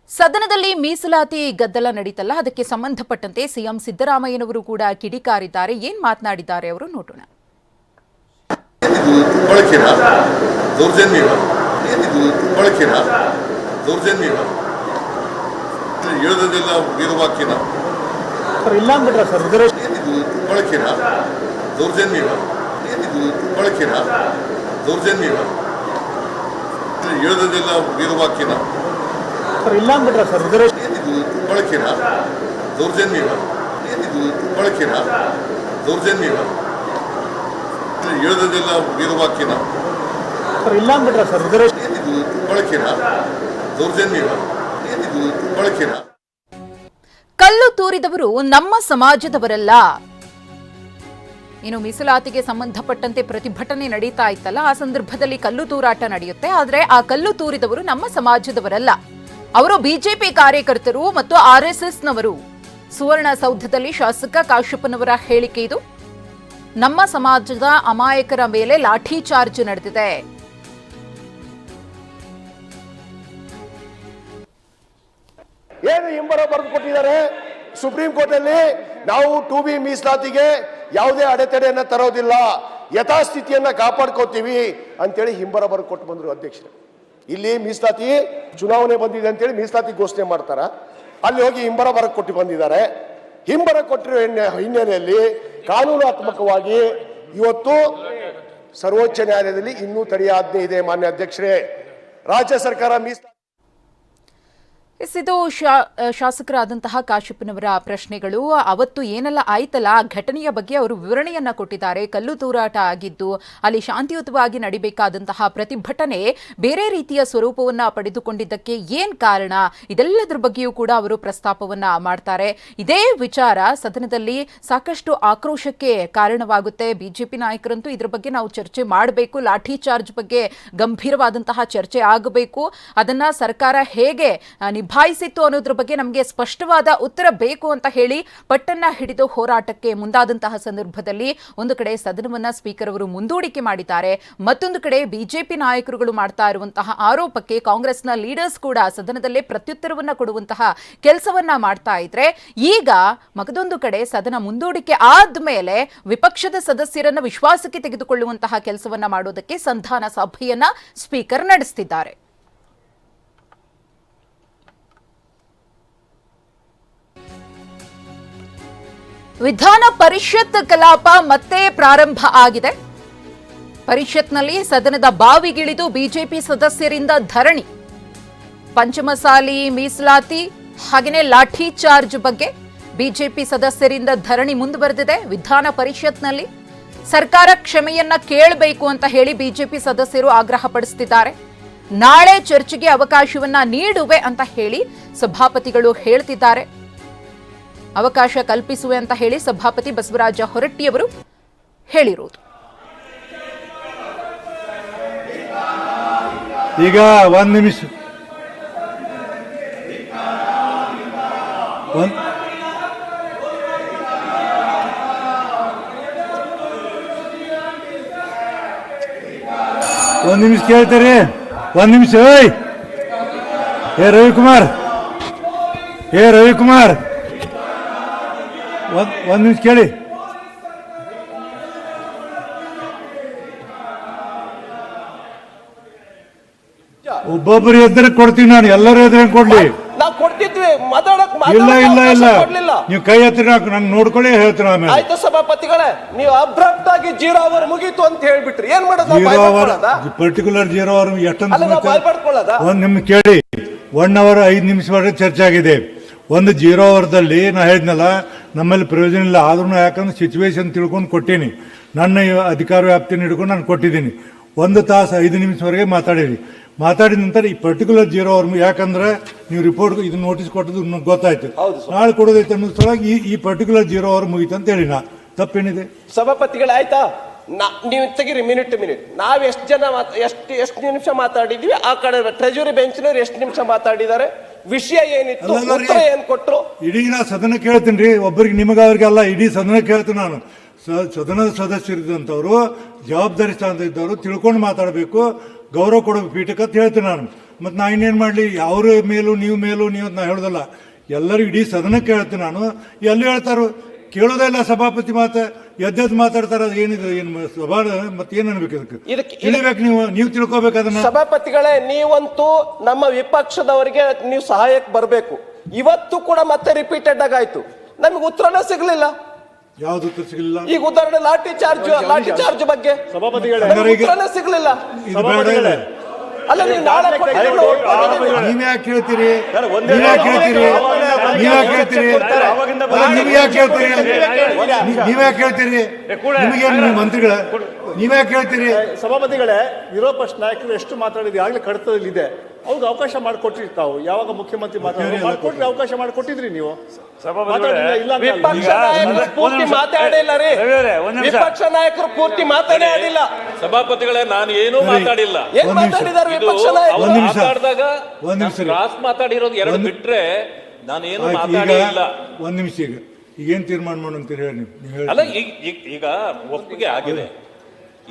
ಸದನದಲ್ಲಿ ಮೀಸಲಾತಿ ಗದ್ದಲ ನಡೀತಲ್ಲ, ಅದಕ್ಕೆ ಸಂಬಂಧಪಟ್ಟಂತೆ ಸಿಎಂ ಸಿದ್ದರಾಮಯ್ಯನವರು ಕೂಡ ಕಿಡಿಕಾರಿದ್ದಾರೆ. ಏನ್ ಮಾತನಾಡಿದ್ದಾರೆ ಅವರು ನೋಡೋಣ. ಇಲ್ಲ ಅಂದ್ಬಿಟ್ರ ಸರ್ ಬಳಕೆನ ದೌರ್ಜನ್ಯವ ಬಳಕೆನ ದೌರ್ಜನ್ಯವ ಹೇಳದೆಲ್ಲ ವೀರವಾಕ್ಯನ ಇಲ್ಲ ಅಂದ್ಬಿಟ್ರ ಸರ್ ಬಳಕೆನ ದೌರ್ಜನ್ಯವ ಬಳಕೆನ. ಕಲ್ಲು ತೂರಿದವರು ನಮ್ಮ ಸಮಾಜದವರಲ್ಲ. ಇನ್ನು ಮೀಸಲಾತಿಗೆ ಸಂಬಂಧಪಟ್ಟಂತೆ ಪ್ರತಿಭಟನೆ ನಡೀತಾ ಇತ್ತಲ್ಲ, ಆ ಸಂದರ್ಭದಲ್ಲಿ ಕಲ್ಲು ತೂರಾಟ ನಡೆಯುತ್ತೆ. ಆದರೆ ಆ ಕಲ್ಲು ತೂರಿದವರು ನಮ್ಮ ಸಮಾಜದವರಲ್ಲ, ಅವರು ಬಿಜೆಪಿ ಕಾರ್ಯಕರ್ತರು ಮತ್ತು ಆರ್ಎಸ್ಎಸ್ನವರು. ಸುವರ್ಣಸೌಧದಲ್ಲಿ ಶಾಸಕ ಕಾಶಪ್ಪನವರ ಹೇಳಿಕೆ ಇದು. ನಮ್ಮ ಸಮಾಜದ ಅಮಾಯಕರ ಮೇಲೆ ಲಾಠಿ ಚಾರ್ಜ್ ನಡೆದಿದೆ. ಏನು ಹಿಂಬರ ಬರೆದು ಕೊಟ್ಟಿದ್ದಾರೆ ಸುಪ್ರೀಂ ಕೋರ್ಟ್ ಅಲ್ಲಿ, ನಾವು 2B ಮೀಸಲಾತಿಗೆ ಯಾವುದೇ ಅಡೆತಡೆಯನ್ನ ತರೋದಿಲ್ಲ, ಯಥಾಸ್ಥಿತಿಯನ್ನ ಕಾಪಾಡ್ಕೋತೀವಿ ಅಂತೇಳಿ ಹಿಂಬರ ಬರೆದು ಕೊಟ್ಟು ಬಂದ್ರು ಅಧ್ಯಕ್ಷರು. ಇಲ್ಲಿ ಮೀಸಲಾತಿ ಚುನಾವಣೆ ಬಂದಿದೆ ಅಂತೇಳಿ ಮೀಸಲಾತಿ ಘೋಷಣೆ ಮಾಡ್ತಾರ, ಅಲ್ಲಿ ಹೋಗಿ ಹಿಂಬರ ಬರ ಕೊಟ್ಟು ಬಂದಿದ್ದಾರೆ. ಹಿಂಬರ ಕೊಟ್ಟಿರೋ ಹಿನ್ನೆಲೆಯಲ್ಲಿ ಕಾನೂನಾತ್ಮಕವಾಗಿ ಇವತ್ತು ಸರ್ವೋಚ್ಚ ನ್ಯಾಯಾಲಯದಲ್ಲಿ ಇನ್ನೂ ತಡೆಯಾಜ್ಞೆ ಇದೆ. ಮಾನ್ಯ ಅಧ್ಯಕ್ಷರೇ, ರಾಜ್ಯ ಸರ್ಕಾರ ಮೀಸಲಾತಿ ಇದು ಶಾಸಕರಾದಂತಹ ಕಾಶಪ್ಪನವರ ಪ್ರಶ್ನೆಗಳು. ಅವತ್ತು ಏನೆಲ್ಲ ಆಯ್ತಲ್ಲ, ಆ ಘಟನೆಯ ಬಗ್ಗೆ ಅವರು ವಿವರಣೆಯನ್ನ ಕೊಟ್ಟಿದ್ದಾರೆ. ಕಲ್ಲು ತೂರಾಟ ಆಗಿದ್ದು ಅಲ್ಲಿ ಶಾಂತಿಯುತವಾಗಿ ನಡಿಬೇಕಾದಂತಹ ಪ್ರತಿಭಟನೆ ಬೇರೆ ರೀತಿಯ ಸ್ವರೂಪವನ್ನ ಪಡೆದುಕೊಂಡಿದ್ದಕ್ಕೆ ಏನ್ ಕಾರಣ, ಇದೆಲ್ಲದರ ಬಗ್ಗೆಯೂ ಕೂಡ ಅವರು ಪ್ರಸ್ತಾಪವನ್ನ ಮಾಡ್ತಾರೆ. ಇದೇ ವಿಚಾರ ಸದನದಲ್ಲಿ ಸಾಕಷ್ಟು ಆಕ್ರೋಶಕ್ಕೆ ಕಾರಣವಾಗುತ್ತೆ. ಬಿಜೆಪಿ ನಾಯಕರಂತೂ ಇದ್ರ ಬಗ್ಗೆ ನಾವು ಚರ್ಚೆ ಮಾಡಬೇಕು, ಲಾಠಿ ಚಾರ್ಜ್ ಬಗ್ಗೆ ಗಂಭೀರವಾದಂತಹ ಚರ್ಚೆ ಆಗಬೇಕು, ಅದನ್ನ ಸರ್ಕಾರ ಹೇಗೆ ನಿಭಾಯಿಸಿತ್ತು ಅನ್ನೋದ್ರ ಬಗ್ಗೆ ನಮಗೆ ಸ್ಪಷ್ಟವಾದ ಉತ್ತರ ಬೇಕು ಅಂತ ಹೇಳಿ ಪಟ್ಟನ್ನ ಹಿಡಿದು ಹೋರಾಟಕ್ಕೆ ಮುಂದಾದಂತಹ ಸಂದರ್ಭದಲ್ಲಿ ಒಂದು ಕಡೆ ಸದನವನ್ನ ಸ್ಪೀಕರ್ ಅವರು ಮುಂದೂಡಿಕೆ ಮಾಡಿದ್ದಾರೆ, ಮತ್ತೊಂದು ಕಡೆ ಬಿಜೆಪಿ ನಾಯಕರುಗಳು ಮಾಡ್ತಾ ಇರುವಂತಹ ಆರೋಪಕ್ಕೆ ಕಾಂಗ್ರೆಸ್ನ ಲೀಡರ್ಸ್ ಕೂಡ ಸದನದಲ್ಲೇ ಪ್ರತ್ಯುತ್ತರವನ್ನ ಕೊಡುವಂತಹ ಕೆಲಸವನ್ನ ಮಾಡ್ತಾ ಇದ್ರೆ, ಈಗ ಮಗದೊಂದು ಕಡೆ ಸದನ ಮುಂದೂಡಿಕೆ ಆದ್ಮೇಲೆ ವಿಪಕ್ಷದ ಸದಸ್ಯರನ್ನ ವಿಶ್ವಾಸಕ್ಕೆ ತೆಗೆದುಕೊಳ್ಳುವಂತಹ ಕೆಲಸವನ್ನ ಮಾಡೋದಕ್ಕೆ ಸಂಧಾನ ಸಭೆಯನ್ನ ಸ್ಪೀಕರ್ ನಡೆಸುತ್ತಿದ್ದಾರೆ. ವಿಧಾನ ಪರಿಷತ್ ಕಲಾಪ ಮತ್ತೆ ಪ್ರಾರಂಭ ಆಗಿದೆ. ಪರಿಷತ್ನಲ್ಲಿ ಸದನದ ಬಾವಿಗಿಳಿದು ಬಿಜೆಪಿ ಸದಸ್ಯರಿಂದ ಧರಣಿ. ಪಂಚಮಸಾಲಿ ಮೀಸಲಾತಿ ಹಾಗೆಯೇ ಲಾಠಿ ಚಾರ್ಜ್ ಬಗ್ಗೆ ಬಿಜೆಪಿ ಸದಸ್ಯರಿಂದ ಧರಣಿ ಮುಂದುವರೆದಿದೆ. ವಿಧಾನ ಪರಿಷತ್ನಲ್ಲಿ ಸರ್ಕಾರ ಕ್ಷಮೆಯನ್ನ ಕೇಳಬೇಕು ಅಂತ ಹೇಳಿ ಬಿಜೆಪಿ ಸದಸ್ಯರು ಆಗ್ರಹ ಪಡಿಸುತ್ತಿದ್ದಾರೆ. ನಾಳೆ ಚರ್ಚೆಗೆ ಅವಕಾಶವನ್ನ ನೀಡುವೆ ಅಂತ ಹೇಳಿ ಸಭಾಪತಿಗಳು ಹೇಳ್ತಿದ್ದಾರೆ. ಅವಕಾಶ ಕಲ್ಪಿಸುವೆ ಅಂತ ಹೇಳಿ ಸಭಾಪತಿ ಬಸವರಾಜ ಹೊರಟ್ಟಿಯವರು ಹೇಳಿರುವುದು. ಈಗ ಒಂದು ನಿಮಿಷ ಕೇಳ್ತಾರೆ. ಒಂದ್ ನಿಮಿಷ. ಹೇ ರವಿಕುಮಾರ್, ಒಂದ್ ನಿಮಿಷ ಕೇಳಿ. ಒಬ್ಬೊಬ್ಬರು ಎದ್ರೆ ಕೊಡ್ತೀನಿ ನಾನು, ಎಲ್ಲರೂ ಎದ್ರೆ ಕೊಡ್ಲಿ. ನಾವು ಕೊಡ್ತಿದ್ವಿ, ಇಲ್ಲ ನೀವು ಕೈ ಹತ್ತಿರ ನಂಗೆ ನೋಡ್ಕೊಳ್ಳಿ ಹೇಳ್ತೀನಿ ಆಮೇಲೆ. ಆಯ್ತು ಸಭಾಪತಿಗಳೇ, ನೀವು ಅಬ್ರಪ್ಟ್ ಆಗಿ 0 ಅವರ್ ಮುಗೀತು ಅಂತ ಹೇಳ್ಬಿಟ್ರಿ. ಏನ್ ಮಾಡೋದು? ಪರ್ಟಿಕ್ಯುಲರ್ 0 ಅವರ್ ಎಷ್ಟೊಂದು ಒಂದ್ ನಿಮಿಷ ಕೇಳಿ. 1 ಅವರ್ 5 ನಿಮಿಷವರೆಗೆ ಚರ್ಚೆ ಆಗಿದೆ. ಒಂದು 0 ಅವರ್ದಲ್ಲಿ ನಾ ಹೇಳಿದ್ನಲ್ಲ, ನಮ್ಮಲ್ಲಿ ಪ್ರಯೋಜನ ಇಲ್ಲ. ಆದ್ರೂ ಯಾಕಂದ್ರೆ ಸಿಚುವೇಶನ್ ತಿಳ್ಕೊಂಡು ಕೊಟ್ಟೀನಿ, ನನ್ನ ಅಧಿಕಾರ ವ್ಯಾಪ್ತಿನ ಹಿಡ್ಕೊಂಡು ನಾನು ಕೊಟ್ಟಿದ್ದೀನಿ. 1 ತಾಸು 5 ನಿಮಿಷವರೆಗೆ ಮಾತಾಡಿದ ನಂತರ ಈ ಪರ್ಟಿಕ್ಯುಲರ್ 0 ಅವರ್, ಯಾಕಂದ್ರೆ ನೀವು ರಿಪೋರ್ಟ್ ಇದು ನೋಟಿಸ್ ಕೊಟ್ಟದ್ದು ಗೊತ್ತಾಯ್ತು, ನಾಳೆ ಕೊಡೋದೈತೆ ಅನ್ನೋ ಸಲುವಾಗಿ ಈ ಪರ್ಟಿಕ್ಯುಲರ್ 0 ಅವರ್ ಮುಗಿತು ಅಂತ ಹೇಳಿ. ತಪ್ಪೇನಿದೆ ಸಭಾಪತಿಗಳೇ? ಆಯ್ತಾ, ನೀವು ತೆಗಿರಿ ಮಿನಿಟ್. ನಾವ್ ಎಷ್ಟು ನಿಮಿಷ ಮಾತಾಡಿದ್ವಿ, ಆ ಕಡೆ ಟ್ರೆಜರಿ ಬೆಂಚ್ನವ್ರು ಎಷ್ಟು ನಿಮಿಷ ಮಾತಾಡಿದ್ದಾರೆ, ವಿಷಯ ಏನಿತ್ತು, ಉತ್ತರ ಏನ್ ಕೊಟ್ರು? ಇಡೀ ನಾ ಸದನ ಕೇಳ್ತೀನಿ ರೀ, ಒಬ್ಬರಿಗೆ ನಿಮಗೆ ಅವ್ರಿಗೆ ಅಲ್ಲ, ಇಡೀ ಸದನ ಕೇಳ್ತೀನಿ ನಾನು. ಸದನದ ಸದಸ್ಯರಿದ್ದಂಥವ್ರು, ಜವಾಬ್ದಾರಿ ಸ್ಥಾನದ ಇದ್ದವರು ತಿಳ್ಕೊಂಡು ಮಾತಾಡಬೇಕು, ಗೌರವ ಕೊಡಬೇಕು ಪೀಠಕ್ಕೆ ಅಂತ ಹೇಳ್ತೀನಿ ನಾನು. ಮತ್ತು ನಾ ಇನ್ನೇನು ಮಾಡಲಿ? ಅವ್ರ ಮೇಲೂ ನೀವು ನಾ ಹೇಳೋದಲ್ಲ, ಎಲ್ಲರೂ ಇಡೀ ಸದನಕ್ಕೆ ಹೇಳ್ತೀನಿ ನಾನು. ಎಲ್ಲೂ ಹೇಳ್ತಾರೋ ಕೇಳೋದೇ ಇಲ್ಲ ಸಭಾಪತಿ ಮಾತು, ಎದ್ದೆದ್ದು ಮಾತಾಡ್ತಾರೆ. ಅದು ಏನಿದೆ, ಏನು ಸಭಾ ಮತ್ತೇನು ಅನ್ಬೇಕು? ಇದಕ್ಕೆ ತಿಳಿಬೇಕು, ನೀವು ತಿಳ್ಕೊಬೇಕು ಅದನ್ನ. ಸಭಾಪತಿಗಳೇ, ನೀವಂತೂ ನಮ್ಮ ವಿಪಕ್ಷದವರಿಗೆ ನೀವು ಸಹಾಯಕ್ಕೆ ಬರಬೇಕು. ಇವತ್ತು ಕೂಡ ಮತ್ತೆ ರಿಪೀಟೆಡ್ ಆಗಾಯ್ತು, ನಮಗೆ ಉತ್ತರನೇ ಸಿಗ್ಲಿಲ್ಲ. ಯಾವ್ದು ಉತ್ತರ ಸಿಗಲಿಲ್ಲ? ಈಗ ಉದಾಹರಣೆ ಲಾಠಿ ಚಾರ್ಜ್ ಬಗ್ಗೆ ಉತ್ತರನೇ ಸಿಗ್ಲಿಲ್ಲ. ಇದು ಬೇಡ. ಅಲ್ಲ, ನೀವು ನಾಳೆ ನೀವ್ಯಾಕೆ ಕೇಳ್ತೀರಿ? ನೀವ್ಯಾಕೆ ಕೇಳ್ತೀರಿ? ನಿಮಗೇನು ಮಂತ್ರಿಗಳ ನೀವ್ಯಾಕೆ ಕೇಳ್ತೀರಿ? ಸಭಾಪತಿಗಳೇ, ವಿರೋಧ ಪಕ್ಷ ನಾಯಕರು ಎಷ್ಟು ಮಾತಾಡಿದ್ರು ಆಗ್ಲೇ ಕಡತದಲ್ಲಿ ಇದೆ, ಅವ್ರಿಗೆ ಅವಕಾಶ ಮಾಡಿಕೊಟ್ಟಿರಿ. ತಾವು ಯಾವಾಗ ಮುಖ್ಯಮಂತ್ರಿ ಮಾಡ್ಕೊಟ್ರಿ, ಅವಕಾಶ ಮಾಡಿಕೊಟ್ಟಿದ್ರಿ ನೀವು. ವಿಪಕ್ಷ ನಾಯಕರು ಪೂರ್ತಿ ಮಾತಾಡಿಲ್ಲ ರೀ. ವಿಪಕ್ಷ ನಾಯಕರು ಪೂರ್ತಿ ಮಾತಾಡಿಲ್ಲ. ಸಭಾಪತಿಗಳೇ, ನಾನು ಏನೂ ಮಾತಾಡಿಲ್ಲ. ಏನ್ ಮಾತಾಡಿದಾರೆ ವಿಪಕ್ಷ ನಾಯಕರು? ಮಾತಾಡಿದಾಗ ಕ್ರಾಸ್ ಮಾತಾಡಿರೋದು ಎರಡು ಬಿಟ್ರೆ ನಾನೇನು ಮಾತಾಡಿಲ್ಲ. ಒಂದ್ ನಿಮಿಷ. ಈಗ ಏನ್ ತೀರ್ಮಾನ ಮಾಡಂತೀರಿ ಹೇಳಿ ನೀವು? ಅಲ್ಲ, ಈಗ ಒಪ್ಪಿಗೆ ಆಗಿದೆ.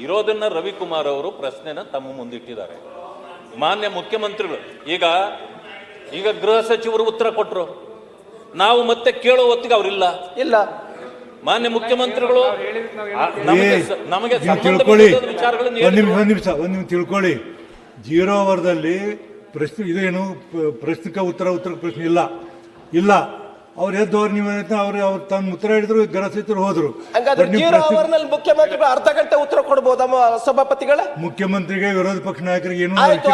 ಇರೋದನ್ನ ರವಿಕುಮಾರ್ ಅವರು ಪ್ರಶ್ನೆನ ತಮ್ಮ ಮುಂದಿಟ್ಟಿದ್ದಾರೆ. ಮಾನ್ಯ ಮುಖ್ಯಮಂತ್ರಿಗಳು ಈಗ ಗೃಹ ಸಚಿವರು ಉತ್ತರ ಕೊಟ್ಟರು, ನಾವು ಮತ್ತೆ ಕೇಳೋ ಹೊತ್ತಿಗೆ ಅವರಿಲ್ಲ. ಇಲ್ಲ, ಮಾನ್ಯ ಮುಖ್ಯಮಂತ್ರಿಗಳು ನಮಗೆ ತಿಳ್ಕೊಳ್ಳಿ. ಒಂದ್ ನಿಮಿಷ ತಿಳ್ಕೊಳ್ಳಿ. 0 ಅವರ್ದಲ್ಲಿ ಪ್ರಶ್ನೆ ಇದೇನು ಪ್ರಶ್ನಿಕ ಉತ್ತರ ಪ್ರಶ್ನೆ ಇಲ್ಲ. ಅವ್ರು ಎದ್ದವ್ರು ನೀವು ಅವ್ರು ತಮ್ಮ ಉತ್ತರ ಹಿಡಿದ್ರು, ಗೃಹ ಸಚಿವರು ಹೋದ್ರು. ಹಂಗಾದ್ರೆ 0 ಅವರ್ನಲ್ಲಿ ಮುಖ್ಯಮಂತ್ರಿಗಳು ಅರ್ಧ ಗಂಟೆ ಉತ್ತರ ಕೊಡ್ಬೋದಾ ಸಭಾಪತಿಗಳೇ? ಮುಖ್ಯಮಂತ್ರಿಗೆ ವಿರೋಧ ಪಕ್ಷ ನಾಯಕರಿಗೆ ಏನು ಆಯ್ತು,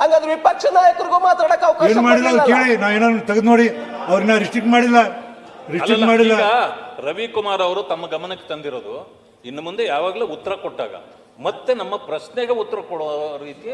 ಹಂಗಾದ್ರೆ ವಿಪಕ್ಷ ನಾಯಕರಿಗೂ ಮಾತಾಡಕ್ಕೆ ಅವಕಾಶ ಏನು ಮಾಡಿಲ್ಲ ಕೇಳಿ. ನಾ ಏನಾದ್ರು ತೆಗೆದು ನೋಡಿ, ಅವ್ರನ್ನ ರಿಸ್ಟ್ರಿಕ್ಟ್ ಮಾಡಿಲ್ಲ. ರವಿಕುಮಾರ್ ಅವರು ತಮ್ಮ ಗಮನಕ್ಕೆ ತಂದಿರೋದು, ಇನ್ನು ಮುಂದೆ ಯಾವಾಗಲೂ ಉತ್ತರ ಕೊಟ್ಟಾಗ ಮತ್ತೆ ನಮ್ಮ ಪ್ರಶ್ನೆಗೆ ಉತ್ತರ ಕೊಡೋ ರೀತಿ